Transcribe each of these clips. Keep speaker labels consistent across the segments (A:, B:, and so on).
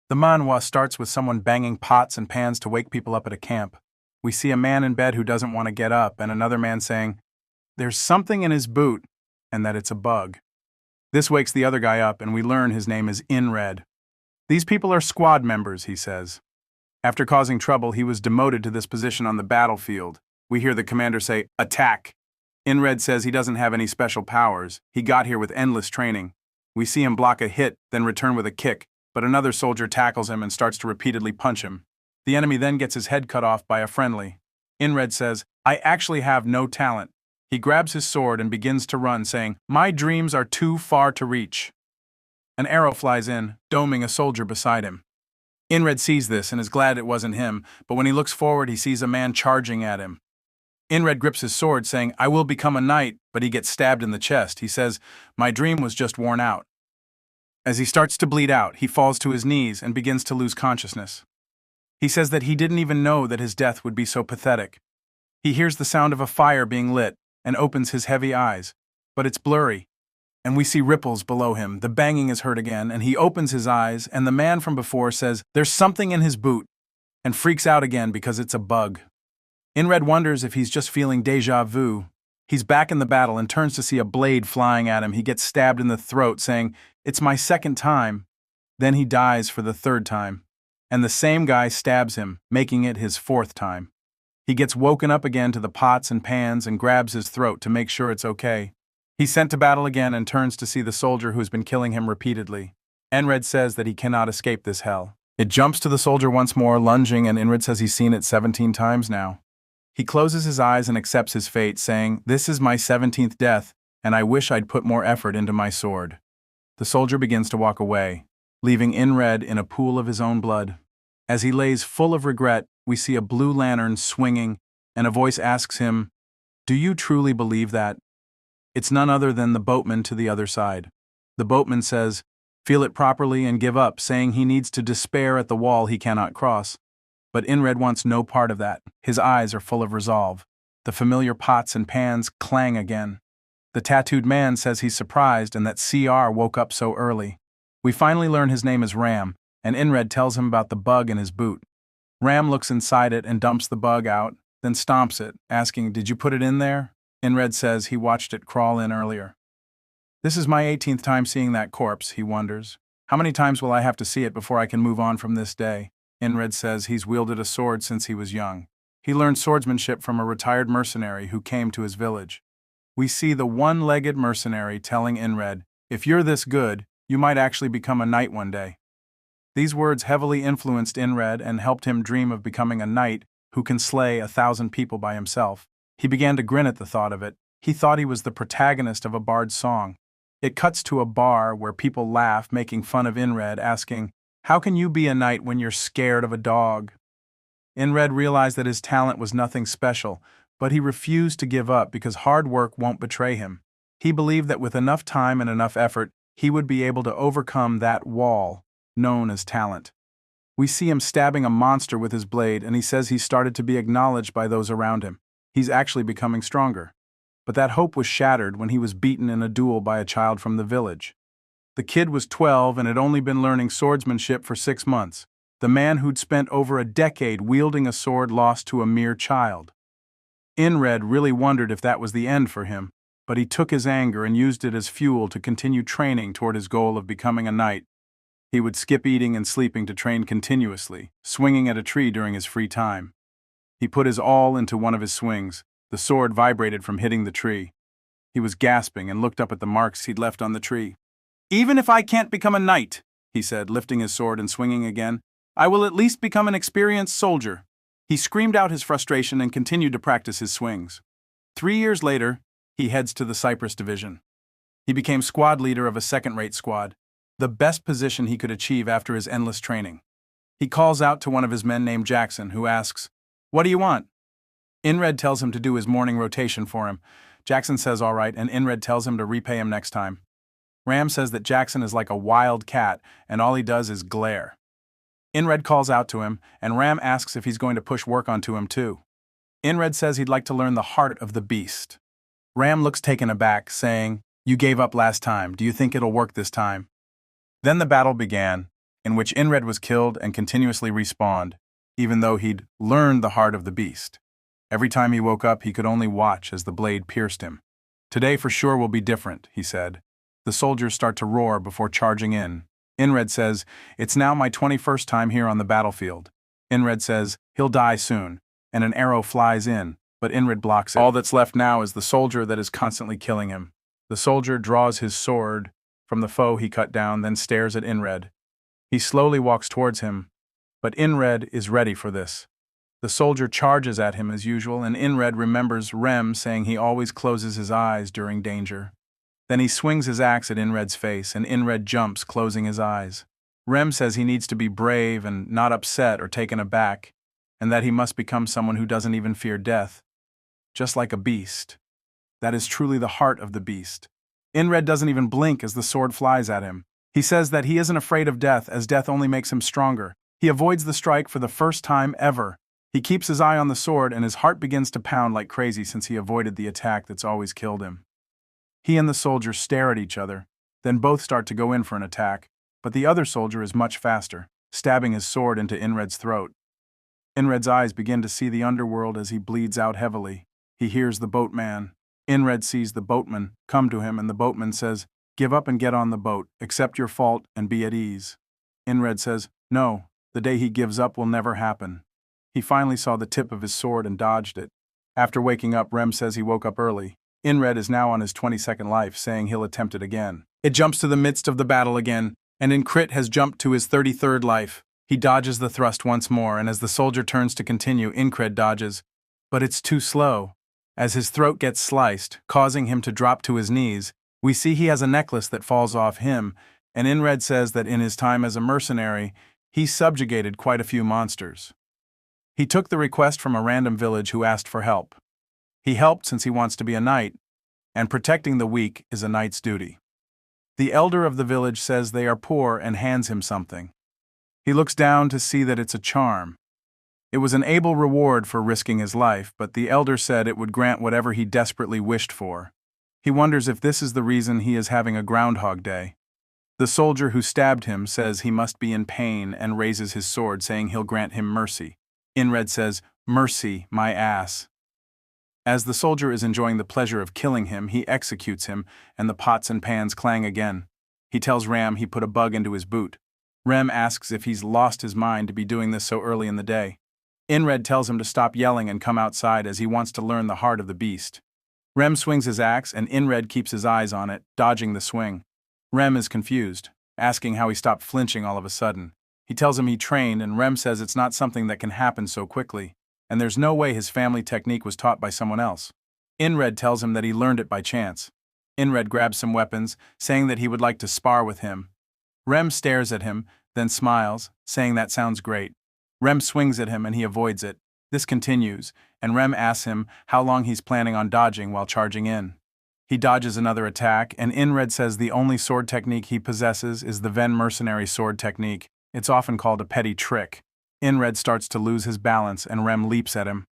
A: The manhwa starts with someone banging pots and pans to wake people up at a camp. We see a man in bed who doesn't want to get up, and another man saying, "There's something in his boot," and that it's a bug. This wakes the other guy up, and we learn his name is Inred. "These people are squad members," he says. After causing trouble, he was demoted to this position on the battlefield. We hear the commander say, "Attack!" Inred says he doesn't have any special powers. He got here with endless training. We see him block a hit, then return with a kick, but another soldier tackles him and starts to repeatedly punch him. The enemy then gets his head cut off by a friendly. Inred says, "I actually have no talent." He grabs his sword and begins to run, saying, "My dreams are too far to reach." An arrow flies in, doming a soldier beside him. Inred sees this and is glad it wasn't him, but when he looks forward, he sees a man charging at him. Inred grips his sword, saying, "I will become a knight," but he gets stabbed in the chest. He says, "My dream was just worn out." As he starts to bleed out, he falls to his knees and begins to lose consciousness. He says that he didn't even know that his death would be so pathetic. He hears the sound of a fire being lit and opens his heavy eyes, but it's blurry, and we see ripples below him. The banging is heard again, and he opens his eyes, and the man from before says, "There's something in his boot," and freaks out again because it's a bug. Inred wonders if he's just feeling déjà vu. He's back in the battle and turns to see a blade flying at him. He gets stabbed in the throat, saying, "It's my second time." Then he dies for the third time, and the same guy stabs him, making it his fourth time. He gets woken up again to the pots and pans and grabs his throat to make sure it's okay. He's sent to battle again and turns to see the soldier who's been killing him repeatedly. Inred says that he cannot escape this hell. It jumps to the soldier once more, lunging, and Inred says he's seen it 17 times now. He closes his eyes and accepts his fate, saying, "This is my 17th death, and I wish I'd put more effort into my sword." The soldier begins to walk away, leaving Inred in a pool of his own blood. As he lays full of regret, we see a blue lantern swinging, and a voice asks him, "Do you truly believe that?" It's none other than the boatman to the other side. The boatman says, "Feel it properly and give up," saying he needs to despair at the wall he cannot cross. But Inred wants no part of that. His eyes are full of resolve. The familiar pots and pans clang again. The tattooed man says he's surprised and that CR woke up so early. We finally learn his name is Ram, and Inred tells him about the bug in his boot. Ram looks inside it and dumps the bug out, then stomps it, asking, "Did you put it in there?" Inred says he watched it crawl in earlier. "This is my 18th time seeing that corpse," he wonders. "How many times will I have to see it before I can move on from this day?" Inred says he's wielded a sword since he was young. He learned swordsmanship from a retired mercenary who came to his village. We see the one-legged mercenary telling Inred, "If you're this good, you might actually become a knight one day." These words heavily influenced Inred and helped him dream of becoming a knight who can slay 1,000 people by himself. He began to grin at the thought of it. He thought he was the protagonist of a bard's song. It cuts to a bar where people laugh, making fun of Inred, asking, "How can you be a knight when you're scared of a dog?" Inred realized that his talent was nothing special, but he refused to give up because hard work won't betray him. He believed that with enough time and enough effort, he would be able to overcome that wall known as talent. We see him stabbing a monster with his blade, and he says he started to be acknowledged by those around him. He's actually becoming stronger. But that hope was shattered when he was beaten in a duel by a child from the village. The kid was 12 and had only been learning swordsmanship for 6 months. The man who'd spent over a decade wielding a sword lost to a mere child. Inred really wondered if that was the end for him, but he took his anger and used it as fuel to continue training toward his goal of becoming a knight. He would skip eating and sleeping to train continuously, swinging at a tree during his free time. He put his all into one of his swings. The sword vibrated from hitting the tree. He was gasping and looked up at the marks he'd left on the tree. "Even if I can't become a knight," he said, lifting his sword and swinging again, "I will at least become an experienced soldier." He screamed out his frustration and continued to practice his swings. 3 years later, he heads to the Cyprus Division. He became squad leader of a second-rate squad, the best position he could achieve after his endless training. He calls out to one of his men named Jackson, who asks, "What do you want?" Inred tells him to do his morning rotation for him. Jackson says all right, and Inred tells him to repay him next time. Ram says that Jackson is like a wild cat, and all he does is glare. Inred calls out to him, and Ram asks if he's going to push work onto him too. Inred says he'd like to learn the heart of the beast. Ram looks taken aback, saying, "You gave up last time. Do you think it'll work this time?" Then the battle began, in which Inred was killed and continuously respawned, even though he'd learned the heart of the beast. Every time he woke up, he could only watch as the blade pierced him. "Today for sure will be different," he said. The soldiers start to roar before charging in. Inred says, "It's now my 21st time here on the battlefield." Inred says, "He'll die soon," and an arrow flies in, but Inred blocks it. All that's left now is the soldier that is constantly killing him. The soldier draws his sword from the foe he cut down, then stares at Inred. He slowly walks towards him, but Inred is ready for this. The soldier charges at him as usual, and Inred remembers Rem saying he always closes his eyes during danger. Then he swings his axe at Inred's face, and Inred jumps, closing his eyes. Rem says he needs to be brave and not upset or taken aback, and that he must become someone who doesn't even fear death. Just like a beast. That is truly the heart of the beast. Inred doesn't even blink as the sword flies at him. He says that he isn't afraid of death, as death only makes him stronger. He avoids the strike for the first time ever. He keeps his eye on the sword, and his heart begins to pound like crazy since he avoided the attack that's always killed him. He and the soldier stare at each other, then both start to go in for an attack, but the other soldier is much faster, stabbing his sword into Inred's throat. Inred's eyes begin to see the underworld as he bleeds out heavily. He hears the boatman. Inred sees the boatman come to him, and the boatman says, "Give up and get on the boat, accept your fault, and be at ease." Inred says, "No, the day he gives up will never happen." He finally saw the tip of his sword and dodged it. After waking up, Rem says he woke up early. Inred is now on his 22nd life, saying he'll attempt it again. It jumps to the midst of the battle again, and Incrit has jumped to his 33rd life. He dodges the thrust once more, and as the soldier turns to continue, Incred dodges. But it's too slow. As his throat gets sliced, causing him to drop to his knees, we see he has a necklace that falls off him, and Inred says that in his time as a mercenary, he subjugated quite a few monsters. He took the request from a random village who asked for help. He helped since he wants to be a knight, and protecting the weak is a knight's duty. The elder of the village says they are poor and hands him something. He looks down to see that it's a charm. It was an able reward for risking his life, but the elder said it would grant whatever he desperately wished for. He wonders if this is the reason he is having a Groundhog Day. The soldier who stabbed him says he must be in pain and raises his sword, saying he'll grant him mercy. Inred says, "Mercy, my ass." As the soldier is enjoying the pleasure of killing him, he executes him, and the pots and pans clang again. He tells Ram he put a bug into his boot. Rem asks if he's lost his mind to be doing this so early in the day. Inred tells him to stop yelling and come outside as he wants to learn the heart of the beast. Rem swings his axe, and Inred keeps his eyes on it, dodging the swing. Rem is confused, asking how he stopped flinching all of a sudden. He tells him he trained, and Rem says it's not something that can happen so quickly, and there's no way his family technique was taught by someone else. Inred tells him that he learned it by chance. Inred grabs some weapons, saying that he would like to spar with him. Rem stares at him, then smiles, saying that sounds great. Rem swings at him and he avoids it. This continues, and Rem asks him how long he's planning on dodging while charging in. He dodges another attack, and Inred says the only sword technique he possesses is the Ven mercenary sword technique. It's often called a petty trick. Inred starts to lose his balance, and Rem leaps at him.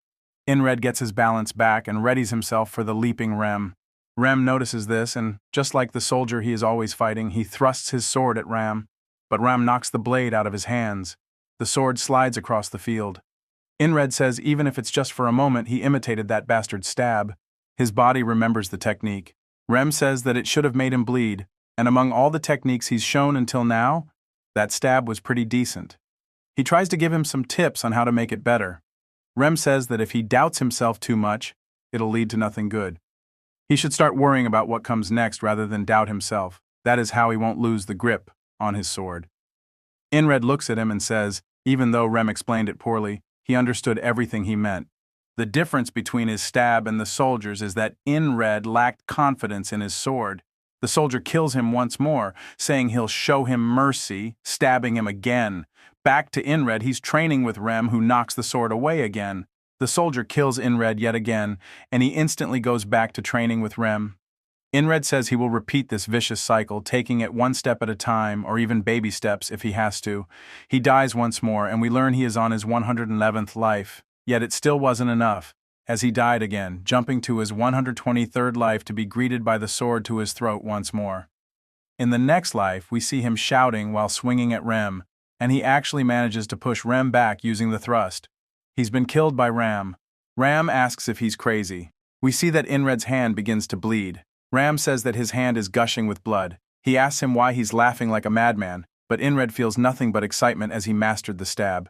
A: Inred gets his balance back and readies himself for the leaping Rem. Rem notices this, and just like the soldier he is always fighting, he thrusts his sword at Ram. But Ram knocks the blade out of his hands. The sword slides across the field. Inred says even if it's just for a moment, he imitated that bastard's stab. His body remembers the technique. Rem says that it should have made him bleed, and among all the techniques he's shown until now, that stab was pretty decent. He tries to give him some tips on how to make it better. Rem says that if he doubts himself too much, it'll lead to nothing good. He should start worrying about what comes next rather than doubt himself. That is how he won't lose the grip on his sword. Inred looks at him and says, even though Rem explained it poorly, he understood everything he meant. The difference between his stab and the soldier's is that Inred lacked confidence in his sword. The soldier kills him once more, saying he'll show him mercy, stabbing him again. Back to Inred, he's training with Rem, who knocks the sword away again. The soldier kills Inred yet again, and he instantly goes back to training with Rem. Inred says he will repeat this vicious cycle, taking it one step at a time, or even baby steps if he has to. He dies once more, and we learn he is on his 111th life. Yet it still wasn't enough, as he died again, jumping to his 123rd life to be greeted by the sword to his throat once more. In the next life, we see him shouting while swinging at Rem, and he actually manages to push Rem back using the thrust. He's been killed by Ram. Ram asks if he's crazy. We see that Inred's hand begins to bleed. Ram says that his hand is gushing with blood. He asks him why he's laughing like a madman, but Inred feels nothing but excitement as he mastered the stab.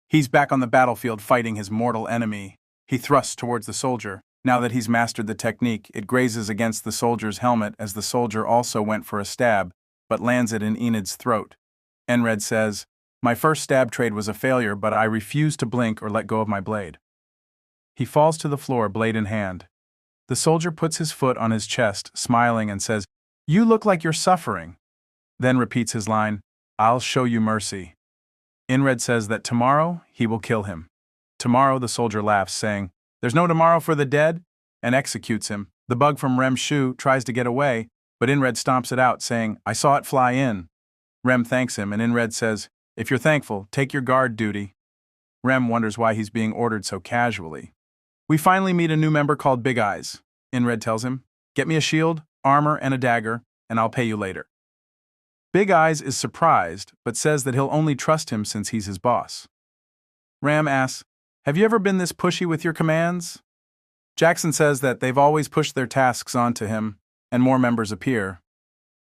A: He's back on the battlefield fighting his mortal enemy. He thrusts towards the soldier. Now that he's mastered the technique, it grazes against the soldier's helmet as the soldier also went for a stab, but lands it in Enid's throat. Enred says, "My first stab trade was a failure, but I refuse to blink or let go of my blade." He falls to the floor, blade in hand. The soldier puts his foot on his chest, smiling, and says, "You look like you're suffering." Then repeats his line, "I'll show you mercy." Inred says that tomorrow he will kill him. Tomorrow, the soldier laughs, saying, "There's no tomorrow for the dead," and executes him. The bug from Rem's shoe tries to get away, but Inred stomps it out, saying, "I saw it fly in." Rem thanks him, and Inred says, "If you're thankful, take your guard duty." Rem wonders why he's being ordered so casually. We finally meet a new member called Big Eyes. Inred tells him, "Get me a shield, armor, and a dagger, and I'll pay you later." Big Eyes is surprised, but says that he'll only trust him since he's his boss. Ram asks, "Have you ever been this pushy with your commands?" Jackson says that they've always pushed their tasks onto him, and more members appear.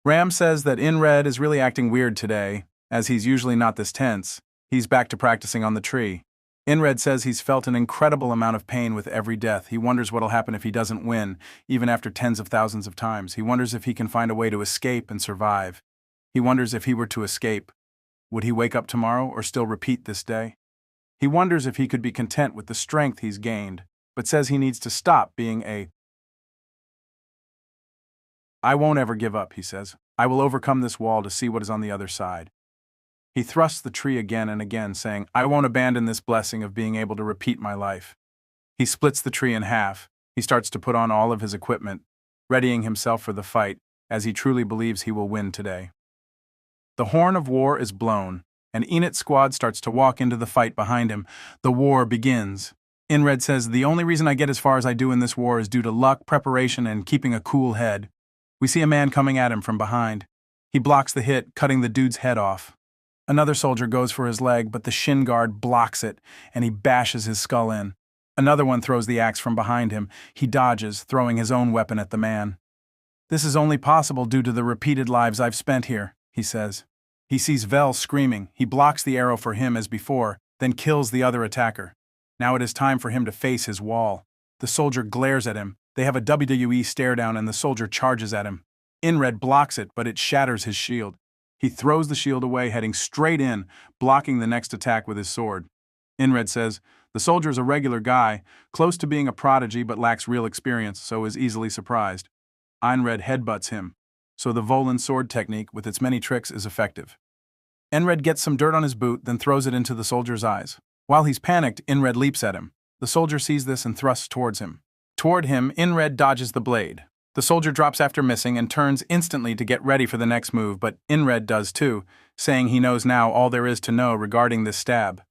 A: Ram says that Inred is really acting weird today, as he's usually not this tense. He's back to practicing on the tree. Inred says he's felt an incredible amount of pain with every death. He wonders what'll happen if he doesn't win, even after tens of thousands of times. He wonders if he can find a way to escape and survive. He wonders if he were to escape, would he wake up tomorrow or still repeat this day? He wonders if he could be content with the strength he's gained, but says he needs to stop being "I won't ever give up," he says. "I will overcome this wall to see what is on the other side." He thrusts the tree again and again, saying, "I won't abandon this blessing of being able to repeat my life." He splits the tree in half. He starts to put on all of his equipment, readying himself for the fight, as he truly believes he will win today. The horn of war is blown, and Enid's squad starts to walk into the fight behind him. The war begins. Inred says, "The only reason I get as far as I do in this war is due to luck, preparation, and keeping a cool head." We see a man coming at him from behind. He blocks the hit, cutting the dude's head off. Another soldier goes for his leg, but the shin guard blocks it, and he bashes his skull in. Another one throws the axe from behind him. He dodges, throwing his own weapon at the man. "This is only possible due to the repeated lives I've spent here," he says. He sees Vel screaming. He blocks the arrow for him as before, then kills the other attacker. Now it is time for him to face his wall. The soldier glares at him. They have a WWE stare down, and the soldier charges at him. Inred blocks it, but it shatters his shield. He throws the shield away, heading straight in, blocking the next attack with his sword. Inred says, "The soldier is a regular guy, close to being a prodigy but lacks real experience, so is easily surprised." Einred headbutts him, so the Volan sword technique with its many tricks is effective. Enred gets some dirt on his boot, then throws it into the soldier's eyes. While he's panicked, Inred leaps at him. The soldier sees this and thrusts towards him. Toward him, Inred dodges the blade. The soldier drops after missing and turns instantly to get ready for the next move, but Inred does too, saying he knows now all there is to know regarding this stab.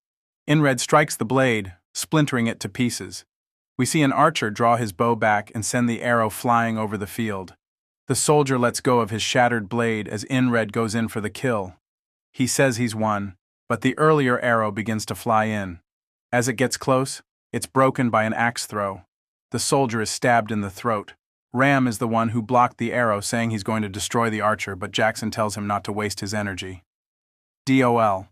A: Inred strikes the blade, splintering it to pieces. We see an archer draw his bow back and send the arrow flying over the field. The soldier lets go of his shattered blade as Inred goes in for the kill. He says he's won, but the earlier arrow begins to fly in. As it gets close, it's broken by an axe throw. The soldier is stabbed in the throat. Ram is the one who blocked the arrow, saying he's going to destroy the archer, but Jackson tells him not to waste his energy. DOL.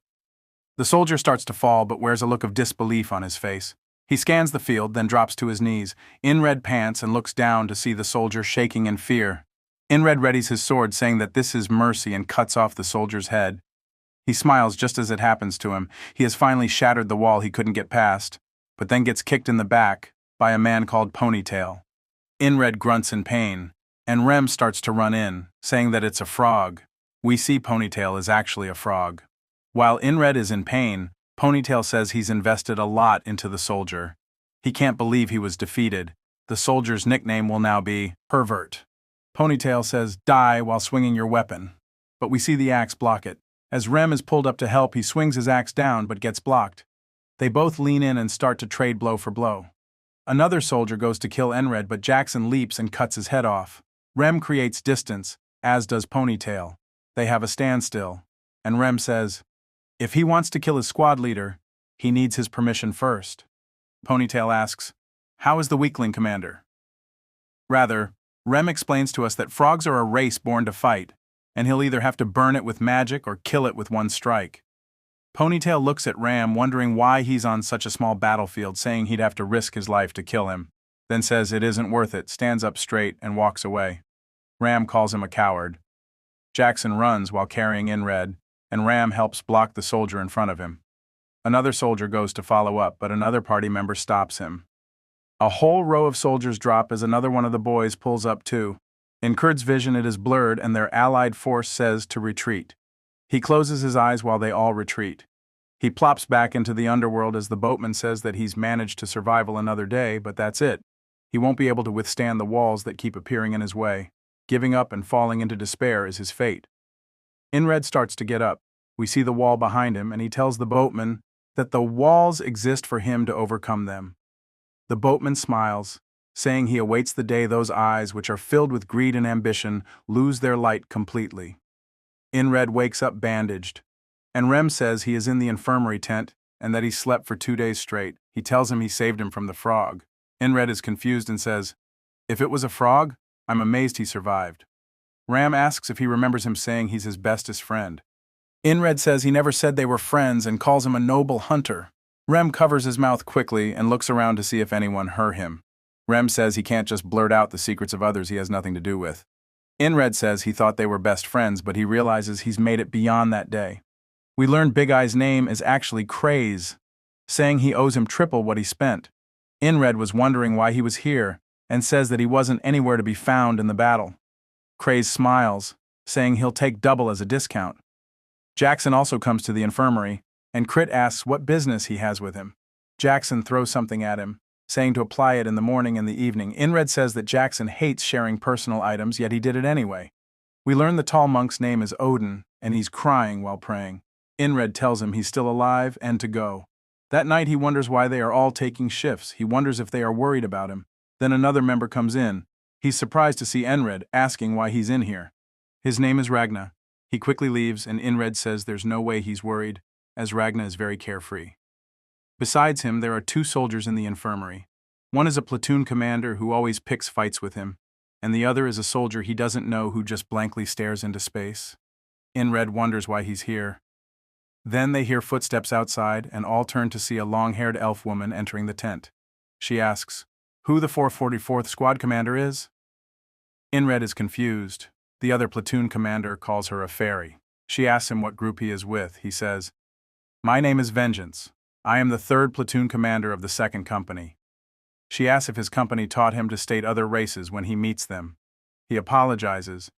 A: The soldier starts to fall, but wears a look of disbelief on his face. He scans the field, then drops to his knees. Inred pants and looks down to see the soldier shaking in fear. Inred readies his sword, saying that this is mercy, and cuts off the soldier's head. He smiles just as it happens to him. He has finally shattered the wall he couldn't get past, but then gets kicked in the back by a man called Ponytail. Inred grunts in pain, and Rem starts to run in, saying that it's a frog. We see Ponytail is actually a frog. While Inred is in pain, Ponytail says he's invested a lot into the soldier. He can't believe he was defeated. The soldier's nickname will now be Pervert. Ponytail says, "Die while swinging your weapon." But we see the axe block it. As Rem is pulled up to help, he swings his axe down but gets blocked. They both lean in and start to trade blow for blow. Another soldier goes to kill Enred, but Jackson leaps and cuts his head off. Rem creates distance, as does Ponytail. They have a standstill, and Rem says, If he wants to kill his squad leader, he needs his permission first. Ponytail asks, "How is the weakling, Commander?" Rather, Rem explains to us that frogs are a race born to fight, and he'll either have to burn it with magic or kill it with one strike. Ponytail looks at Ram, wondering why he's on such a small battlefield, saying he'd have to risk his life to kill him, then says it isn't worth it, stands up straight, and walks away. Ram calls him a coward. Jackson runs while carrying Inred, and Ram helps block the soldier in front of him. Another soldier goes to follow up, but another party member stops him. A whole row of soldiers drop as another one of the boys pulls up too. In Kurt's vision, it is blurred, and their allied force says to retreat. He closes his eyes while they all retreat. He plops back into the underworld as the boatman says that he's managed to survive another day, but that's it. He won't be able to withstand the walls that keep appearing in his way. Giving up and falling into despair is his fate. Inred starts to get up. We see the wall behind him, and he tells the boatman that the walls exist for him to overcome them. The boatman smiles, saying he awaits the day those eyes, which are filled with greed and ambition, lose their light completely. Inred wakes up bandaged, and Rem says he is in the infirmary tent and that he slept for 2 days straight. He tells him he saved him from the frog. Inred is confused and says, "If it was a frog, I'm amazed he survived." Ram asks if he remembers him saying he's his bestest friend. Inred says he never said they were friends and calls him a noble hunter. Rem covers his mouth quickly and looks around to see if anyone heard him. Rem says he can't just blurt out the secrets of others he has nothing to do with. Inred says he thought they were best friends, but he realizes he's made it beyond that day. We learn Big Eye's name is actually Craze, saying he owes him triple what he spent. Inred was wondering why he was here, and says that he wasn't anywhere to be found in the battle. Craze smiles, saying he'll take double as a discount. Jackson also comes to the infirmary, and Crit asks what business he has with him. Jackson throws something at him, saying to apply it in the morning and the evening. Inred says that Jackson hates sharing personal items, yet he did it anyway. We learn the tall monk's name is Odin, and he's crying while praying. Inred tells him he's still alive and to go. That night he wonders why they are all taking shifts. He wonders if they are worried about him. Then another member comes in. He's surprised to see Inred, asking why he's in here. His name is Ragna. He quickly leaves, and Inred says there's no way he's worried, as Ragna is very carefree. Besides him, there are 2 soldiers in the infirmary. One is a platoon commander who always picks fights with him, and the other is a soldier he doesn't know who just blankly stares into space. Inred wonders why he's here. Then they hear footsteps outside, and all turn to see a long-haired elf woman entering the tent. She asks who the 444th squad commander is. Inred is confused. The other platoon commander calls her a fairy. She asks him what group he is with. He says, "My name is Vengeance. I am the 3rd platoon commander of the 2nd company." She asks if his company taught him to state other races when he meets them. He apologizes,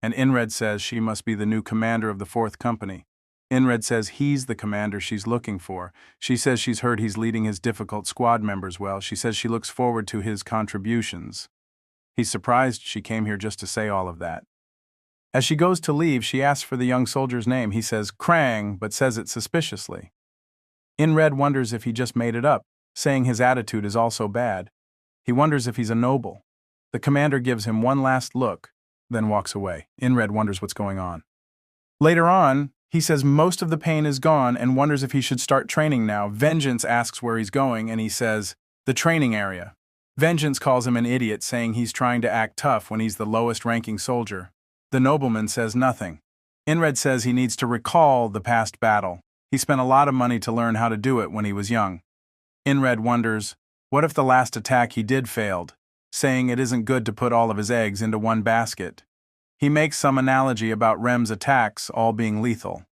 A: and Inred says she must be the new commander of the 4th company. Inred says he's the commander she's looking for. She says she's heard he's leading his difficult squad members well. She says she looks forward to his contributions. He's surprised she came here just to say all of that. As she goes to leave, she asks for the young soldier's name. He says Krang, but says it suspiciously. Inred wonders if he just made it up, saying his attitude is also bad. He wonders if he's a noble. The commander gives him one last look, then walks away. Inred wonders what's going on. Later on, he says most of the pain is gone and wonders if he should start training now. Vengeance asks where he's going, and he says, "The training area." Vengeance calls him an idiot, saying he's trying to act tough when he's the lowest-ranking soldier. The nobleman says nothing. Inred says he needs to recall the past battle. He spent a lot of money to learn how to do it when he was young. Inred wonders, what if the last attack he did failed, saying it isn't good to put all of his eggs into one basket. He makes some analogy about Rem's attacks all being lethal.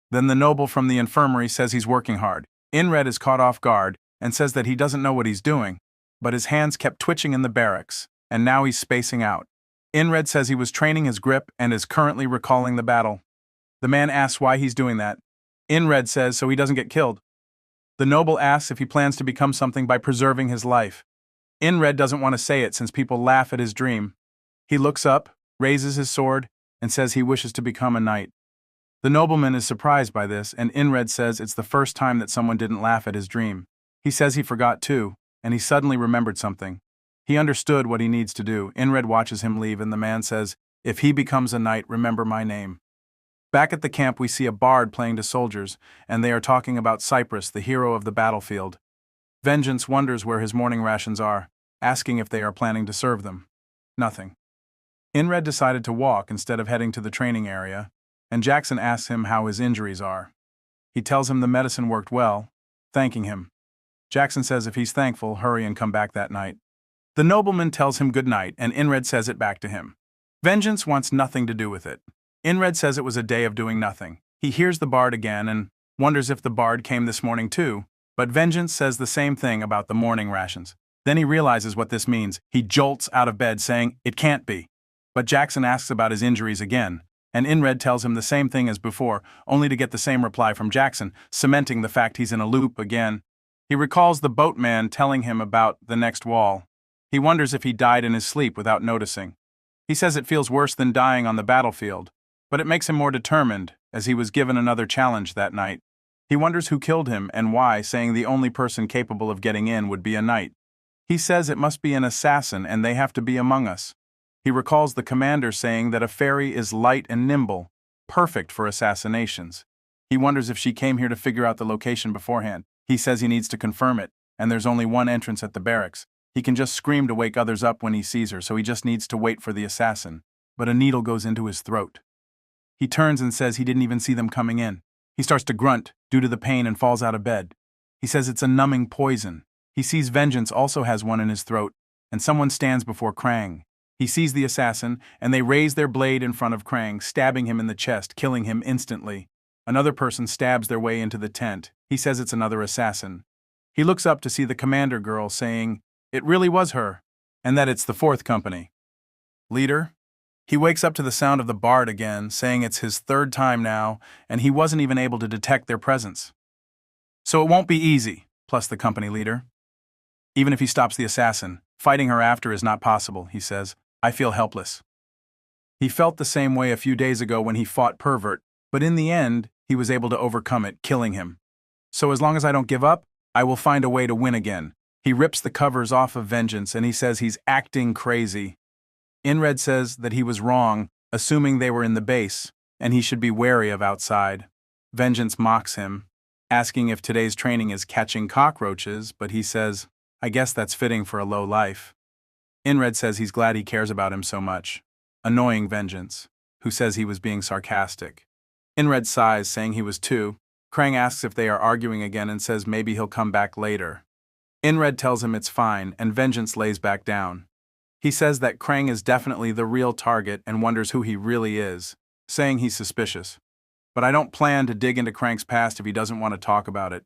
A: Then the noble from the infirmary says he's working hard. Inred is caught off guard and says that he doesn't know what he's doing, but his hands kept twitching in the barracks, and now he's spacing out. Inred says he was training his grip and is currently recalling the battle. The man asks why he's doing that. Inred says so he doesn't get killed. The noble asks if he plans to become something by preserving his life. Inred doesn't want to say it since people laugh at his dream. He looks up, raises his sword, and says he wishes to become a knight. The nobleman is surprised by this, and Inred says it's the first time that someone didn't laugh at his dream. He says he forgot too, and he suddenly remembered something. He understood what he needs to do. Inred watches him leave, and the man says, "If he becomes a knight, remember my name." Back at the camp, we see a bard playing to soldiers, and they are talking about Cyprus, the hero of the battlefield. Vengeance wonders where his morning rations are, asking if they are planning to serve them. Nothing. Inred decided to walk instead of heading to the training area, and Jackson asks him how his injuries are. He tells him the medicine worked well, thanking him. Jackson says if he's thankful, hurry and come back that night. The nobleman tells him good night, and Inred says it back to him. Vengeance wants nothing to do with it. Inred says it was a day of doing nothing. He hears the bard again and wonders if the bard came this morning too, but Vengeance says the same thing about the morning rations. Then he realizes what this means. He jolts out of bed saying, "It can't be." But Jackson asks about his injuries again, and Inred tells him the same thing as before, only to get the same reply from Jackson, cementing the fact he's in a loop again. He recalls the boatman telling him about the next wall. He wonders if he died in his sleep without noticing. He says it feels worse than dying on the battlefield, but it makes him more determined, as he was given another challenge that night. He wonders who killed him and why, saying the only person capable of getting in would be a knight. He says it must be an assassin and they have to be among us. He recalls the commander saying that a fairy is light and nimble, perfect for assassinations. He wonders if she came here to figure out the location beforehand. He says he needs to confirm it, and there's only one entrance at the barracks. He can just scream to wake others up when he sees her, so he just needs to wait for the assassin. But a needle goes into his throat. He turns and says he didn't even see them coming in. He starts to grunt due to the pain and falls out of bed. He says it's a numbing poison. He sees Vengeance also has one in his throat, and someone stands before Krang. He sees the assassin, and they raise their blade in front of Krang, stabbing him in the chest, killing him instantly. Another person stabs their way into the tent. He says it's another assassin. He looks up to see the commander girl saying it really was her, and that it's the fourth company. Leader? He wakes up to the sound of the bard again, saying it's his third time now, and he wasn't even able to detect their presence. So it won't be easy, plus the company leader. Even if he stops the assassin, fighting her after is not possible, he says. I feel helpless. He felt the same way a few days ago when he fought Pervert, but in the end, he was able to overcome it, killing him. So as long as I don't give up, I will find a way to win again. He rips the covers off of Vengeance and he says he's acting crazy. Inred says that he was wrong, assuming they were in the base, and he should be wary of outside. Vengeance mocks him, asking if today's training is catching cockroaches, but he says, I guess that's fitting for a low life. Inred says he's glad he cares about him so much, annoying Vengeance, who says he was being sarcastic. Inred sighs, saying he was too. Krang asks if they are arguing again and says maybe he'll come back later. Inred tells him it's fine, and Vengeance lays back down. He says that Krang is definitely the real target and wonders who he really is, saying he's suspicious. But I don't plan to dig into Krang's past if he doesn't want to talk about it,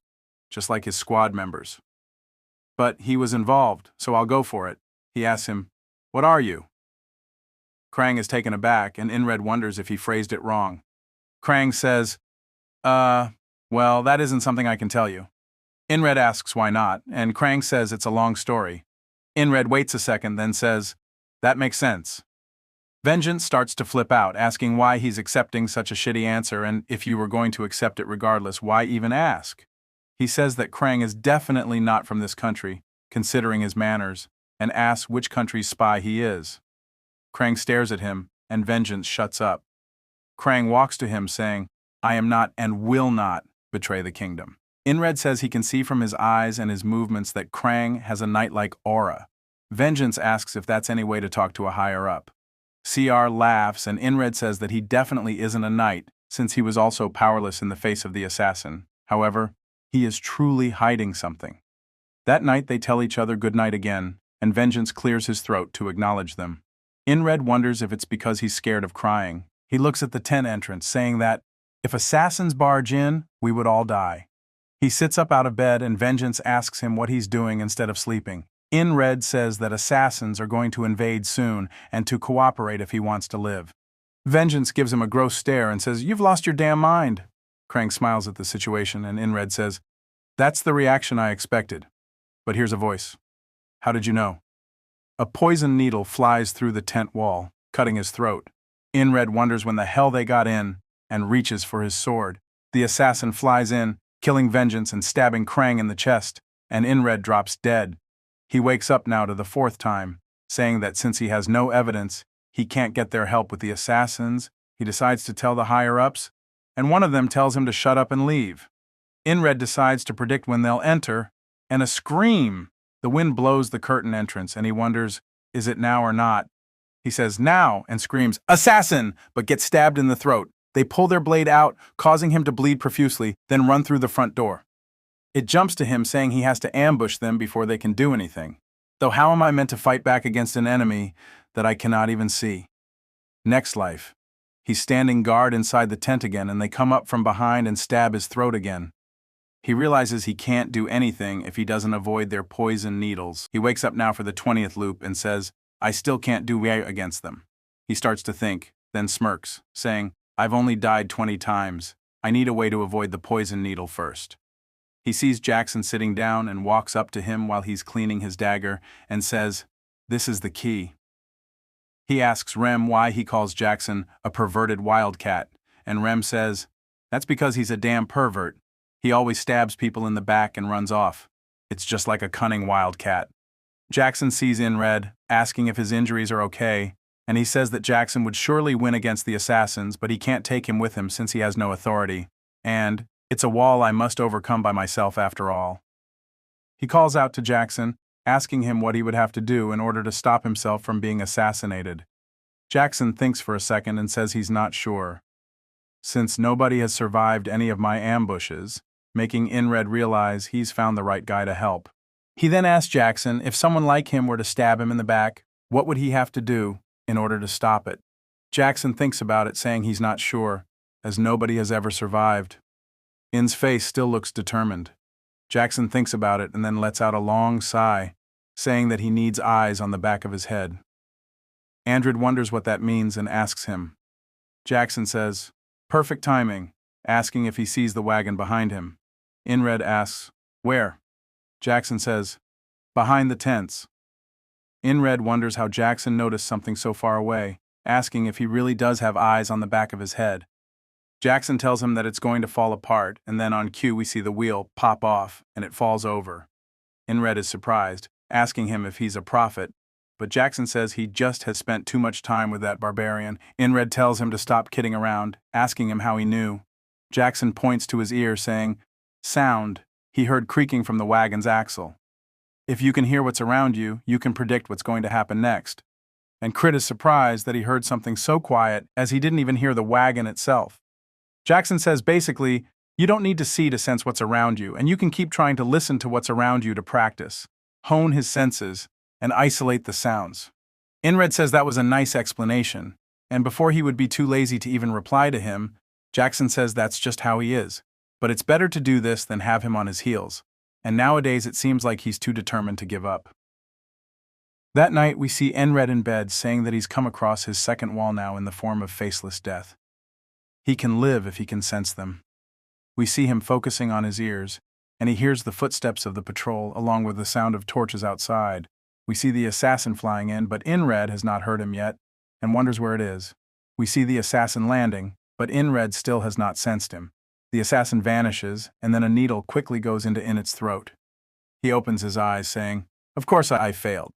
A: just like his squad members. But he was involved, so I'll go for it. He asks him, "What are you?" Krang is taken aback, and Inred wonders if he phrased it wrong. Krang says, well, that isn't something I can tell you. Inred asks why not, and Krang says it's a long story. Inred waits a second, then says, that makes sense. Vengeance starts to flip out, asking why he's accepting such a shitty answer, and if you were going to accept it regardless, why even ask? He says that Krang is definitely not from this country, considering his manners, and asks which country's spy he is. Krang stares at him, and Vengeance shuts up. Krang walks to him, saying, I am not and will not betray the kingdom. Inred says he can see from his eyes and his movements that Krang has a knight-like aura. Vengeance asks if that's any way to talk to a higher-up. CR laughs, and Inred says that he definitely isn't a knight, since he was also powerless in the face of the assassin. However, he is truly hiding something. That night they tell each other goodnight again, and Vengeance clears his throat to acknowledge them. Inred wonders if it's because he's scared of crying. He looks at the tent entrance, saying that, if assassins barge in, we would all die. He sits up out of bed, and Vengeance asks him what he's doing instead of sleeping. Inred says that assassins are going to invade soon, and to cooperate if he wants to live. Vengeance gives him a gross stare and says, You've lost your damn mind. Krang smiles at the situation, and Inred says, That's the reaction I expected. But here's a voice. How did you know? A poison needle flies through the tent wall, cutting his throat. Inred wonders when the hell they got in, and reaches for his sword. The assassin flies in, killing Vengeance and stabbing Krang in the chest, and Inred drops dead. He wakes up now to the fourth time, saying that since he has no evidence, he can't get their help with the assassins. He decides to tell the higher-ups, and one of them tells him to shut up and leave. Inred decides to predict when they'll enter, and a scream! The wind blows the curtain entrance, and he wonders, is it now or not? He says, now, and screams, assassin, but gets stabbed in the throat. They pull their blade out, causing him to bleed profusely, then run through the front door. It jumps to him saying he has to ambush them before they can do anything. Though how am I meant to fight back against an enemy that I cannot even see? Next life. He's standing guard inside the tent again, and they come up from behind and stab his throat again. He realizes he can't do anything if he doesn't avoid their poison needles. He wakes up now for the 20th loop and says, I still can't do way against them. He starts to think, then smirks, saying, I've only died 20 times. I need a way to avoid the poison needle first. He sees Jackson sitting down and walks up to him while he's cleaning his dagger and says, this is the key. He asks Rem why he calls Jackson a perverted wildcat, and Rem says, that's because he's a damn pervert. He always stabs people in the back and runs off. It's just like a cunning wildcat. Jackson sees Inred, asking if his injuries are okay, and he says that Jackson would surely win against the assassins, but he can't take him with him since he has no authority, and it's a wall I must overcome by myself after all. He calls out to Jackson, asking him what he would have to do in order to stop himself from being assassinated. Jackson thinks for a second and says he's not sure. Since nobody has survived any of my ambushes, making Inred realize he's found the right guy to help. He then asks Jackson if someone like him were to stab him in the back, what would he have to do in order to stop it? Jackson thinks about it, saying he's not sure, as nobody has ever survived. In's face still looks determined. Jackson thinks about it and then lets out a long sigh, saying that he needs eyes on the back of his head. Andred wonders what that means and asks him. Jackson says, perfect timing, asking if he sees the wagon behind him. Inred asks, where? Jackson says, behind the tents. Inred wonders how Jackson noticed something so far away, asking if he really does have eyes on the back of his head. Jackson tells him that it's going to fall apart, and then on cue we see the wheel pop off, and it falls over. Inred is surprised, asking him if he's a prophet, but Jackson says he just has spent too much time with that barbarian. Inred tells him to stop kidding around, asking him how he knew. Jackson points to his ear, saying, sound. He heard creaking from the wagon's axle. If you can hear what's around you, you can predict what's going to happen next. And Crit is surprised that he heard something so quiet as he didn't even hear the wagon itself. Jackson says basically, you don't need to see to sense what's around you, and you can keep trying to listen to what's around you to practice, hone his senses, and isolate the sounds. Inred says that was a nice explanation, and before he would be too lazy to even reply to him, Jackson says that's just how he is. But it's better to do this than have him on his heels, and nowadays it seems like he's too determined to give up. That night we see Inred in bed saying that he's come across his second wall now in the form of faceless death. He can live if he can sense them. We see him focusing on his ears, and he hears the footsteps of the patrol along with the sound of torches outside. We see the assassin flying in, but Inred has not heard him yet, and wonders where it is. We see the assassin landing, but Inred still has not sensed him. The assassin vanishes, and then a needle quickly goes into Inet's throat. He opens his eyes, saying, of course I failed.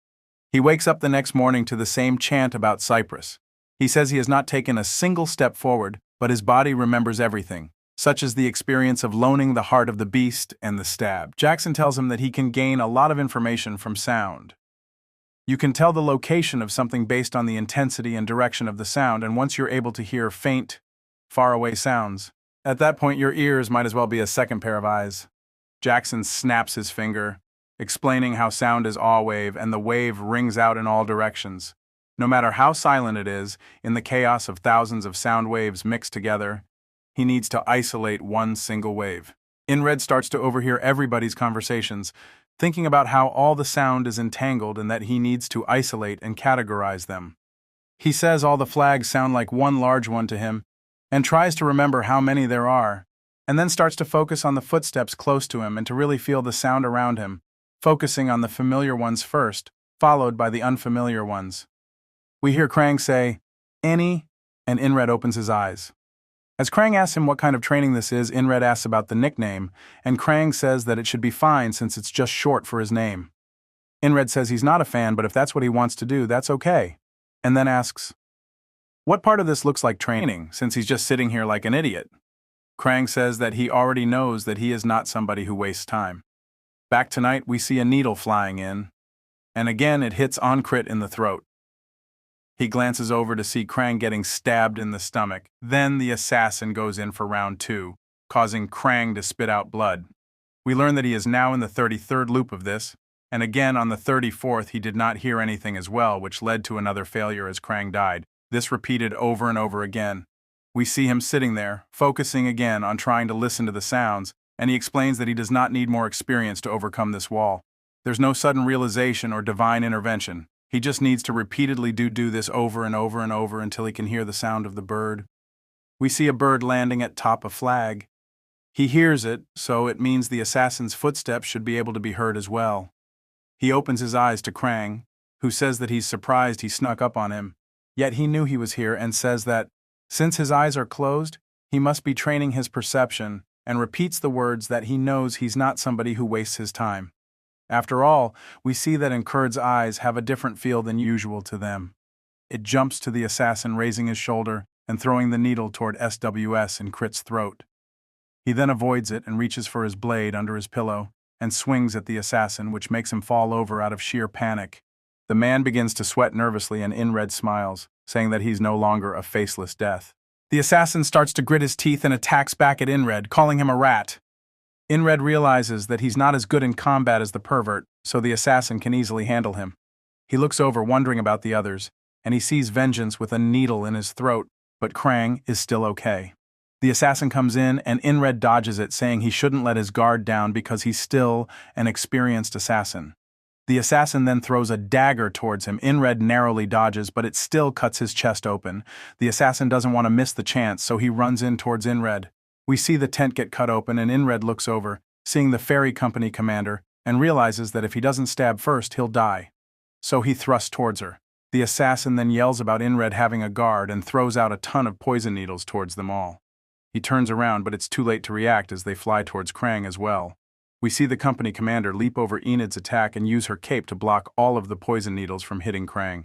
A: He wakes up the next morning to the same chant about Cyprus. He says he has not taken a single step forward, but his body remembers everything, such as the experience of loaning the heart of the beast and the stab. Jackson tells him that he can gain a lot of information from sound. You can tell the location of something based on the intensity and direction of the sound, and once you're able to hear faint, faraway sounds, at that point your ears might as well be a second pair of eyes. Jackson snaps his finger, explaining how sound is awe wave and the wave rings out in all directions. No matter how silent it is, in the chaos of thousands of sound waves mixed together, he needs to isolate one single wave. Inred starts to overhear everybody's conversations, thinking about how all the sound is entangled and that he needs to isolate and categorize them. He says all the flags sound like one large one to him, and tries to remember how many there are, and then starts to focus on the footsteps close to him and to really feel the sound around him, focusing on the familiar ones first, followed by the unfamiliar ones. We hear Krang say, Annie, and Inred opens his eyes. As Krang asks him what kind of training this is, Inred asks about the nickname, and Krang says that it should be fine since it's just short for his name. Inred says he's not a fan, but if that's what he wants to do, that's okay, and then asks, what part of this looks like training, since he's just sitting here like an idiot? Krang says that he already knows that he is not somebody who wastes time. Back tonight, we see a needle flying in, and again it hits Ankrit in the throat. He glances over to see Krang getting stabbed in the stomach. Then the assassin goes in for round 2, causing Krang to spit out blood. We learn that he is now in the 33rd loop of this, and again on the 34th he did not hear anything as well, which led to another failure as Krang died. This repeated over and over again. We see him sitting there, focusing again on trying to listen to the sounds, and he explains that he does not need more experience to overcome this wall. There's no sudden realization or divine intervention. He just needs to repeatedly do this over and over and over until he can hear the sound of the bird. We see a bird landing at top a flag. He hears it, so it means the assassin's footsteps should be able to be heard as well. He opens his eyes to Krang, who says that he's surprised he snuck up on him. Yet he knew he was here and says that, since his eyes are closed, he must be training his perception, and repeats the words that he knows he's not somebody who wastes his time. After all, we see that Enkur's eyes have a different feel than usual to them. It jumps to the assassin raising his shoulder and throwing the needle toward SWS in Krit's throat. He then avoids it and reaches for his blade under his pillow and swings at the assassin, which makes him fall over out of sheer panic. The man begins to sweat nervously and Inred smiles, saying that he's no longer a faceless death. The assassin starts to grit his teeth and attacks back at Inred, calling him a rat. Inred realizes that he's not as good in combat as the pervert, so the assassin can easily handle him. He looks over, wondering about the others, and he sees Vengeance with a needle in his throat, but Krang is still okay. The assassin comes in, and Inred dodges it, saying he shouldn't let his guard down because he's still an experienced assassin. The assassin then throws a dagger towards him. Inred narrowly dodges, but it still cuts his chest open. The assassin doesn't want to miss the chance, so he runs in towards Inred. We see the tent get cut open, and Inred looks over, seeing the ferry company commander, and realizes that if he doesn't stab first, he'll die. So he thrusts towards her. The assassin then yells about Inred having a guard and throws out a ton of poison needles towards them all. He turns around, but it's too late to react as they fly towards Krang as well. We see the company commander leap over Enid's attack and use her cape to block all of the poison needles from hitting Krang.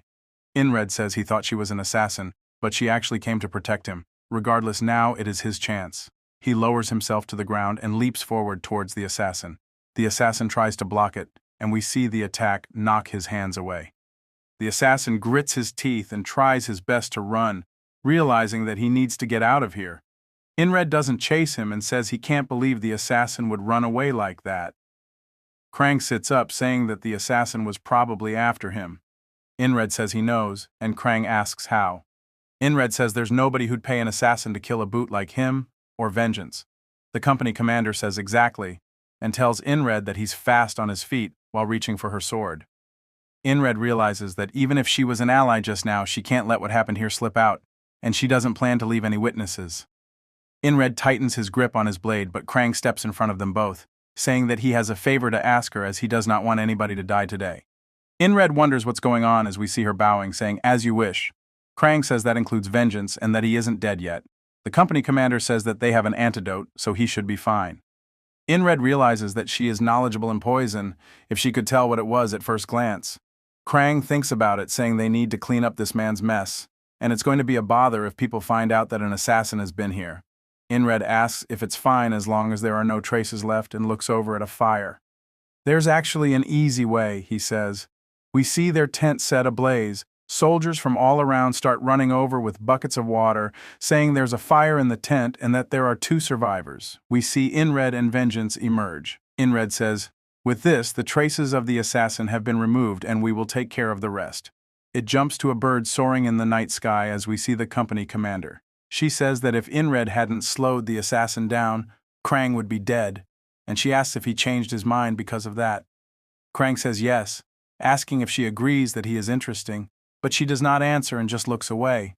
A: Inred says he thought she was an assassin, but she actually came to protect him. Regardless, now it is his chance. He lowers himself to the ground and leaps forward towards the assassin. The assassin tries to block it, and we see the attack knock his hands away. The assassin grits his teeth and tries his best to run, realizing that he needs to get out of here. Inred doesn't chase him and says he can't believe the assassin would run away like that. Krang sits up, saying that the assassin was probably after him. Inred says he knows, and Krang asks how. Inred says there's nobody who'd pay an assassin to kill a boot like him or Vengeance. The company commander says exactly, and tells Inred that he's fast on his feet while reaching for her sword. Inred realizes that even if she was an ally just now, she can't let what happened here slip out, and she doesn't plan to leave any witnesses. Inred tightens his grip on his blade, but Krang steps in front of them both, saying that he has a favor to ask her as he does not want anybody to die today. Inred wonders what's going on as we see her bowing, saying, "As you wish." Krang says that includes Vengeance and that he isn't dead yet. The company commander says that they have an antidote, so he should be fine. Inred realizes that she is knowledgeable in poison, if she could tell what it was at first glance. Krang thinks about it, saying they need to clean up this man's mess, and it's going to be a bother if people find out that an assassin has been here. Inred asks if it's fine as long as there are no traces left and looks over at a fire. There's actually an easy way, he says. We see their tent set ablaze. Soldiers from all around start running over with buckets of water, saying there's a fire in the tent and that there are 2 survivors. We see Inred and Vengeance emerge. Inred says, "With this, the traces of the assassin have been removed and we will take care of the rest." It jumps to a bird soaring in the night sky as we see the company commander. She says that if Inred hadn't slowed the assassin down, Krang would be dead, and she asks if he changed his mind because of that. Krang says yes, asking if she agrees that he is interesting, but she does not answer and just looks away.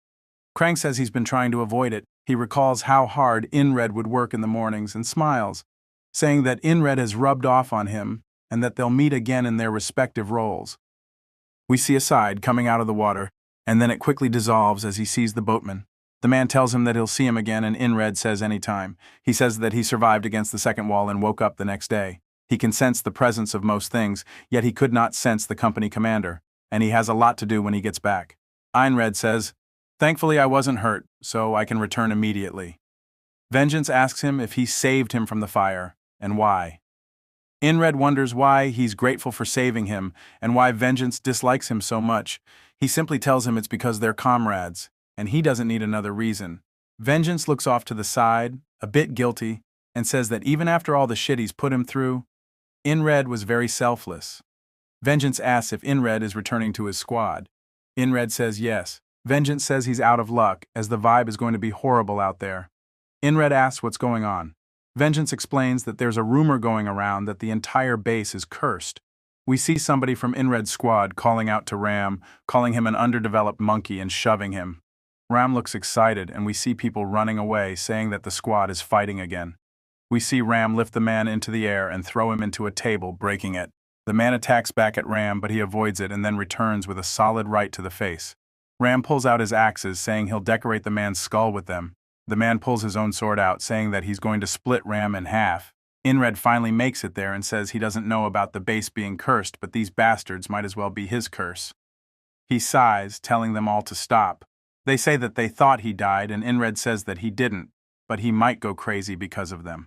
A: Krang says he's been trying to avoid it. He recalls how hard Inred would work in the mornings and smiles, saying that Inred has rubbed off on him and that they'll meet again in their respective roles. We see a side coming out of the water, and then it quickly dissolves as he sees the boatman. The man tells him that he'll see him again, and Inred says anytime. He says that he survived against the second wall and woke up the next day. He can sense the presence of most things, yet he could not sense the company commander, and he has a lot to do when he gets back. Inred says, "Thankfully I wasn't hurt, so I can return immediately." Vengeance asks him if he saved him from the fire, and why. Inred wonders why he's grateful for saving him, and why Vengeance dislikes him so much. He simply tells him it's because they're comrades, and he doesn't need another reason. Vengeance looks off to the side, a bit guilty, and says that even after all the shit he's put him through, Inred was very selfless. Vengeance asks if Inred is returning to his squad. Inred says yes. Vengeance says he's out of luck, as the vibe is going to be horrible out there. Inred asks what's going on. Vengeance explains that there's a rumor going around that the entire base is cursed. We see somebody from Inred's squad calling out to Ram, calling him an underdeveloped monkey and shoving him. Ram looks excited, and we see people running away, saying that the squad is fighting again. We see Ram lift the man into the air and throw him into a table, breaking it. The man attacks back at Ram, but he avoids it and then returns with a solid right to the face. Ram pulls out his axes, saying he'll decorate the man's skull with them. The man pulls his own sword out, saying that he's going to split Ram in half. Inred finally makes it there and says he doesn't know about the base being cursed, but these bastards might as well be his curse. He sighs, telling them all to stop. They say that they thought he died, and Inred says that he didn't, but he might go crazy because of them.